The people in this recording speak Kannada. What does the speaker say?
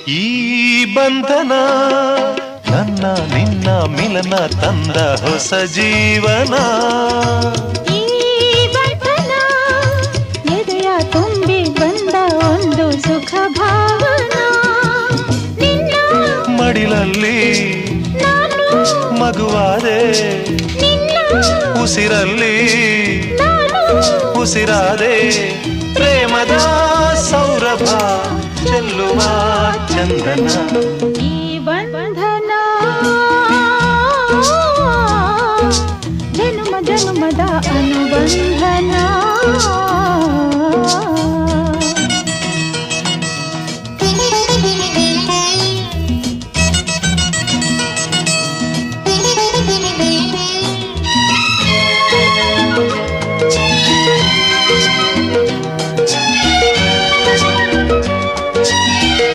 ಈ ಬಂಧನ ನನ್ನ ನಿನ್ನ ಮಿಲನ ತಂದ ಹೊಸ ಜೀವನ. ಈ ಬಂಧನ ಎದೆಯ ತುಂಬಿ ಬಂದ ಒಂದು ಸುಖ ಭಾವನ. ನಿನ್ನ ಮಡಿಲಲ್ಲಿ ನಾನು ಮಗುವಾದೆ, ನಿನ್ನ ಉಸಿರಲ್ಲಿ ನಾನು ಉಸಿರಾದೆ. ಪ್ರೇಮದ ಸೌರಭ ಚೆಲ್ಲುವ ಚಂದನ. ಈ ಬಂಧನ ಜನುಮ ಜನುಮದ ಅನುಬಂಧನ.